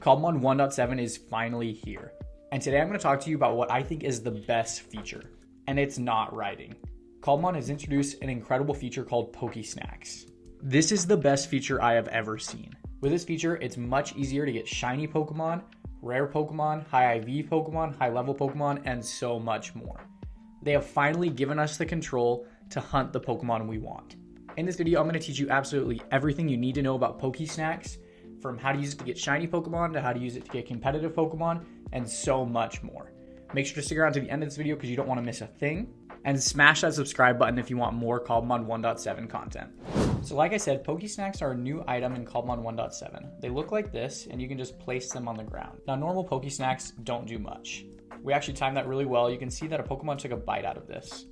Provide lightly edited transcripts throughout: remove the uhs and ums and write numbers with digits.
Cobblemon 1.7 is finally here. And today I'm going to talk to you about what I think is the best feature. And it's not writing. Cobblemon has introduced an incredible feature called pokesnacks. This is the best feature I have ever seen. With this feature, it's much easier to get shiny Pokemon, rare Pokemon, high IV Pokemon, high level Pokemon, and so much more. They have finally given us the control to hunt the Pokemon we want. In this video, I'm going to teach you absolutely everything you need to know about pokesnacks, from how to use it to get shiny Pokemon to how to use it to get competitive Pokemon, and so much more. Make sure to stick around to the end of this video because you don't want to miss a thing, and smash that subscribe button if you want more Cobblemon 1.7 content. So like I said, pokesnacks are a new item in Cobblemon 1.7. They look like this, and you can just place them on the ground. Now, normal pokesnacks don't do much. We actually timed that really well. You can see that a Pokemon took a bite out of this.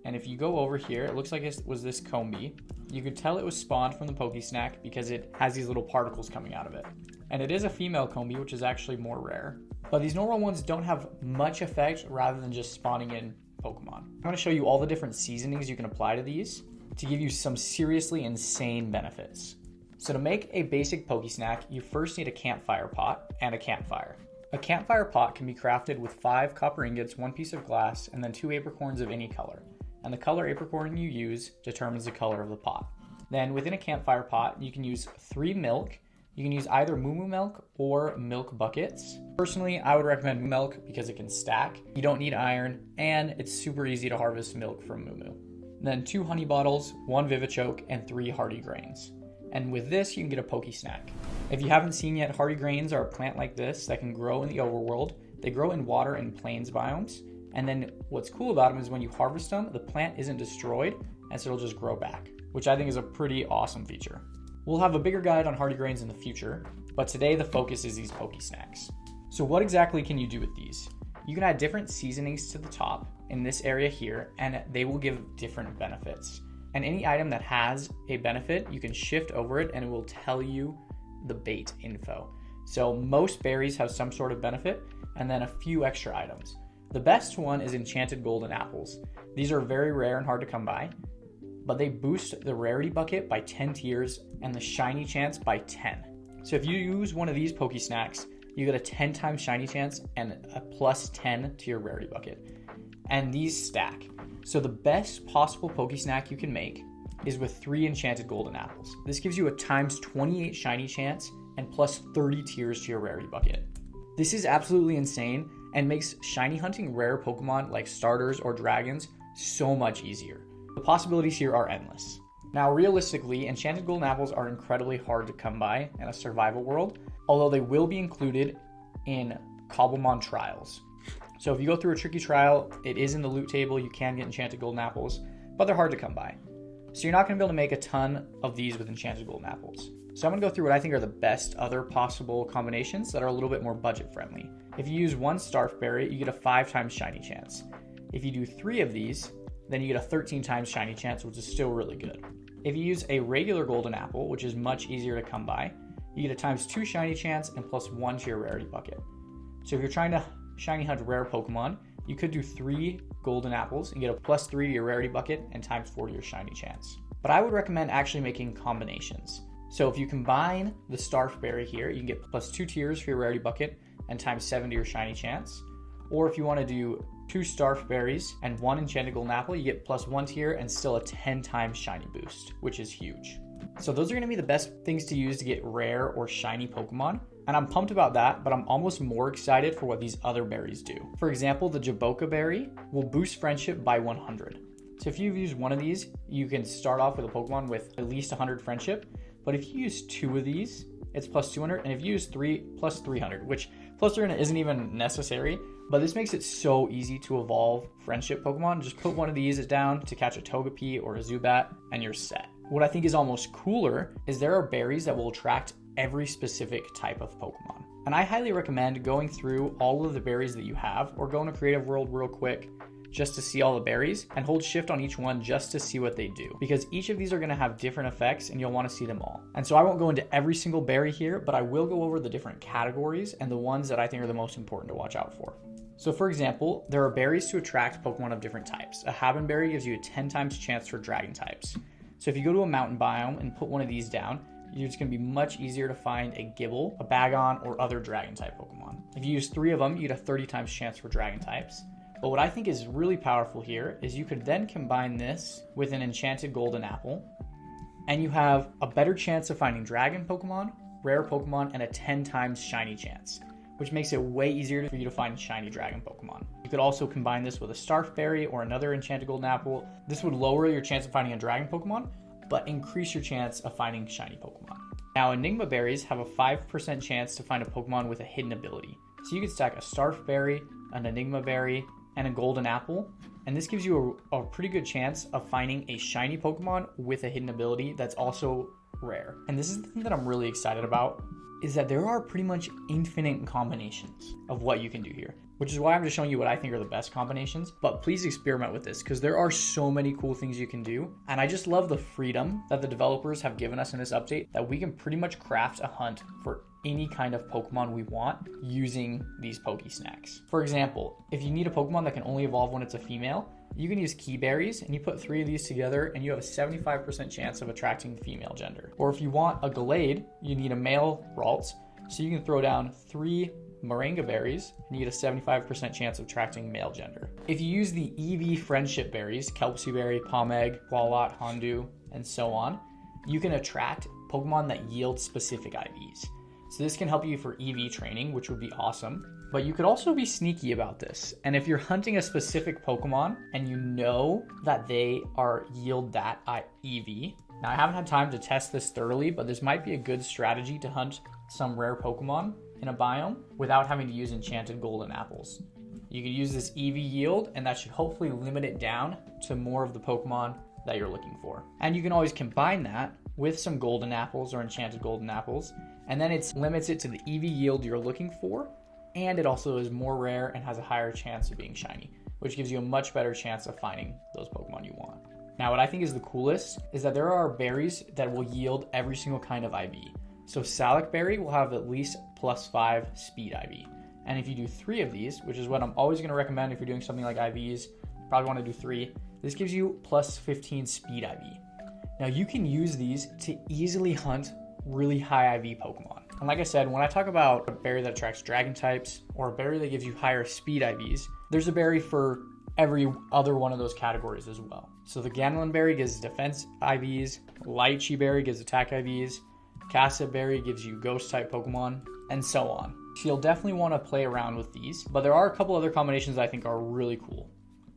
And if you go over here, it looks like it was this Combee. You could tell it was spawned from the Pokesnack because it has these little particles coming out of it. And it is a female Combee, which is actually more rare. But these normal ones don't have much effect rather than just spawning in Pokemon. I'm going to show you all the different seasonings you can apply to these to give you some seriously insane benefits. So to make a basic Pokesnack, you first need a campfire pot and a campfire. A campfire pot can be crafted with 5 copper ingots, 1 piece of glass, and then 2 apricorns of any color. And the color apricorn you use determines the color of the pot. Then within a campfire pot, you can use 3 milk. You can use either moo milk or milk buckets. Personally, I would recommend milk because it can stack. You don't need iron, and it's super easy to harvest milk from moo. Then 2 honey bottles, 1 Vivichoke, and 3 hardy grains. And with this, you can get a Pokesnack. If you haven't seen yet, hardy grains are a plant like this that can grow in the overworld. They grow in water and plains biomes. And then what's cool about them is when you harvest them, the plant isn't destroyed, and so it'll just grow back, which I think is a pretty awesome feature. We'll have a bigger guide on hardy grains in the future, but today the focus is these Pokesnacks. So what exactly can you do with these? You can add different seasonings to the top in this area here, and they will give different benefits. And any item that has a benefit, you can shift over it and it will tell you the bait info. So most berries have some sort of benefit, and then a few extra items. The best one is enchanted golden apples. These are very rare and hard to come by, but they boost the rarity bucket by 10 tiers and the shiny chance by 10. So if you use one of these Pokesnacks, you get a 10 times shiny chance and a plus 10 to your rarity bucket. And these stack. So the best possible Pokesnack you can make is with 3 enchanted golden apples. This gives you a times 28 shiny chance and plus 30 tiers to your rarity bucket. This is absolutely insane and makes shiny hunting rare Pokemon like starters or dragons so much easier. The possibilities here are endless. Now, realistically, enchanted golden apples are incredibly hard to come by in a survival world, although they will be included in Cobblemon trials. So if you go through a tricky trial, it is in the loot table, you can get enchanted golden apples, but they're hard to come by. So you're not going to be able to make a ton of these with enchanted golden apples. So I'm going to go through what I think are the best other possible combinations that are a little bit more budget friendly. If you use 1 Starf Berry, you get a 5 times shiny chance. If you do 3 of these, then you get a 13 times shiny chance, which is still really good. If you use a regular golden apple, which is much easier to come by, you get a times 2 shiny chance and plus 1 to your rarity bucket. So if you're trying to shiny hunt rare Pokemon, you could do 3 golden apples and get a plus 3 to your rarity bucket and times 4 to your shiny chance. But I would recommend actually making combinations. So if you combine the Starf Berry here, you can get plus 2 tiers for your rarity bucket and times 7 to your shiny chance. Or if you want to do 2 Starf Berries and 1 enchanted golden apple, you get plus 1 tier and still a 10 times shiny boost, which is huge. So those are going to be the best things to use to get rare or shiny Pokemon. And I'm pumped about that, but I'm almost more excited for what these other berries do. For example, the Jaboca Berry will boost friendship by 100. So if you use one of these, you can start off with a Pokemon with at least 100 friendship. But if you use 2 of these, it's plus 200. And if you use 3, plus 300, which plus 300 isn't even necessary. But this makes it so easy to evolve friendship Pokemon. Just put one of these down to catch a Togepi or a Zubat, and you're set. What I think is almost cooler is there are berries that will attract every specific type of Pokemon. And I highly recommend going through all of the berries that you have, or go in a creative world real quick just to see all the berries and hold shift on each one just to see what they do, because each of these are going to have different effects and you'll want to see them all. And so I won't go into every single berry here, but I will go over the different categories and the ones that I think are the most important to watch out for. So for example, there are berries to attract Pokemon of different types. A Havenberry gives you a 10 times chance for dragon types. So if you go to a mountain biome and put one of these down, it's going to be much easier to find a Gibble, a Bagon, or other dragon type Pokemon. If you use 3 of them, you'd have 30 times chance for dragon types. But what I think is really powerful here is you could then combine this with an enchanted golden apple, and you have a better chance of finding dragon Pokemon, rare Pokemon, and a 10 times shiny chance, which makes it way easier for you to find shiny dragon Pokemon. You could also combine this with a Starf Berry or another enchanted golden apple. This would lower your chance of finding a dragon Pokemon, but increase your chance of finding shiny Pokemon. Now, Enigma Berries have a 5% chance to find a Pokemon with a hidden ability. So you could stack a Starf Berry, an Enigma Berry, and a golden apple, and this gives you a pretty good chance of finding a shiny Pokemon with a hidden ability that's also rare. And this is the thing that I'm really excited about, is that there are pretty much infinite combinations of what you can do here, which is why I'm just showing you what I think are the best combinations. But please experiment with this, because there are so many cool things you can do. And I just love the freedom that the developers have given us in this update, that we can pretty much craft a hunt for any kind of Pokemon we want using these pokesnacks. For example, if you need a Pokemon that can only evolve when it's a female, you can use key berries, and you put 3 of these together and you have a 75% chance of attracting the female gender. Or if you want a Gallade, you need a male Ralts, so you can throw down 3 Moringa berries and you get a 75% chance of attracting male gender. If you use the EV friendship berries, Kelpsie Berry, Pomeg, Qualot, Hondu, and so on, you can attract Pokemon that yield specific IVs. So this can help you for EV training, which would be awesome. But you could also be sneaky about this. And if you're hunting a specific Pokemon and you know that they yield that EV, now I haven't had time to test this thoroughly, but this might be a good strategy to hunt some rare Pokemon in a biome without having to use enchanted golden apples. You could use this EV yield, and that should hopefully limit it down to more of the Pokemon that you're looking for. And you can always combine that with some golden apples or enchanted golden apples, and then it limits it to the EV yield you're looking for, and it also is more rare and has a higher chance of being shiny, which gives you a much better chance of finding those Pokemon you want. Now, what I think is the coolest is that there are berries that will yield every single kind of IV. So Salac Berry will have at least +5 speed IV. And if you do 3 of these, which is what I'm always going to recommend if you're doing something like IVs, you probably want to do 3. This gives you +15 speed IV. Now you can use these to easily hunt really high IV Pokemon. And like I said, when I talk about a berry that attracts dragon types or a berry that gives you higher speed IVs, there's a berry for every other one of those categories as well. So the Gamelon Berry gives defense IVs, Lychee Berry gives attack IVs, Cassip Berry gives you ghost type Pokemon, and so on. So you'll definitely want to play around with these, but there are a couple other combinations I think are really cool.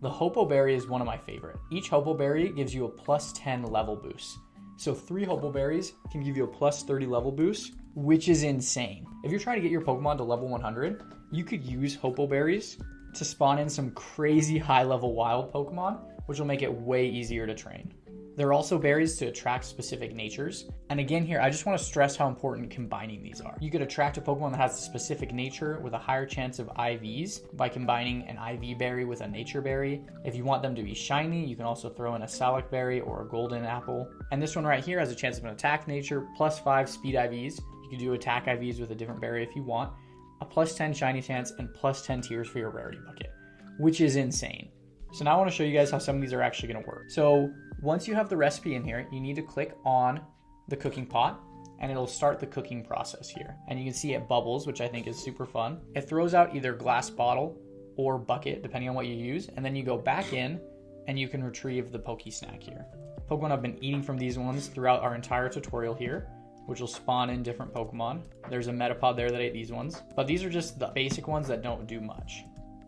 The Hopo Berry is one of my favorite. Each Hopo Berry gives you a +10 level boost. So 3 Hopo Berries can give you a +30 level boost, which is insane. If you're trying to get your Pokemon to level 100, you could use Hopo Berries to spawn in some crazy high level wild Pokemon, which will make it way easier to train. There are also berries to attract specific natures. And again here, I just want to stress how important combining these are. You could attract a Pokemon that has a specific nature with a higher chance of IVs by combining an IV berry with a nature berry. If you want them to be shiny, you can also throw in a Salac Berry or a golden apple. And this one right here has a chance of an attack nature, +5 speed IVs. You can do attack IVs with a different berry if you want, a +10 shiny chance, and +10 tiers for your rarity bucket, which is insane. So now I want to show you guys how some of these are actually going to work. So once you have the recipe in here, you need to click on the cooking pot and it'll start the cooking process here. And you can see it bubbles, which I think is super fun. It throws out either glass bottle or bucket, depending on what you use. And then you go back in and you can retrieve the Poke Snack here. Pokemon have been eating from these ones throughout our entire tutorial here, which will spawn in different Pokemon. There's a Metapod there that ate these ones, but these are just the basic ones that don't do much.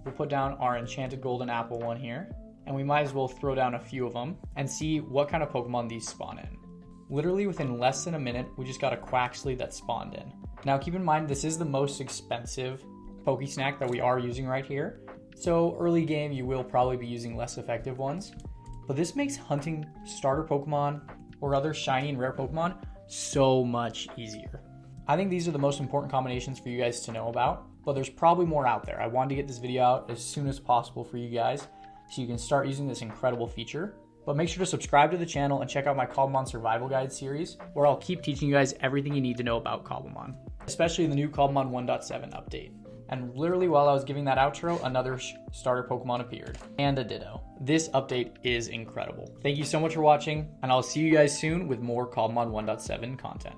We'll put down our enchanted golden apple one here, and we might as well throw down a few of them and see what kind of Pokemon these spawn in. Literally within less than a minute, we just got a Quaxly that spawned in. Now keep in mind, this is the most expensive Poke Snack that we are using right here. So early game, you will probably be using less effective ones, but this makes hunting starter Pokemon or other shiny and rare Pokemon so much easier. I think these are the most important combinations for you guys to know about, but there's probably more out there. I wanted to get this video out as soon as possible for you guys so you can start using this incredible feature. But make sure to subscribe to the channel and check out my Cobblemon Survival Guide series, where I'll keep teaching you guys everything you need to know about Cobblemon, especially the new Cobblemon 1.7 update. And literally while I was giving that outro, another starter Pokemon appeared, and a Ditto. This update is incredible. Thank you so much for watching, and I'll see you guys soon with more Cobblemon 1.7 content.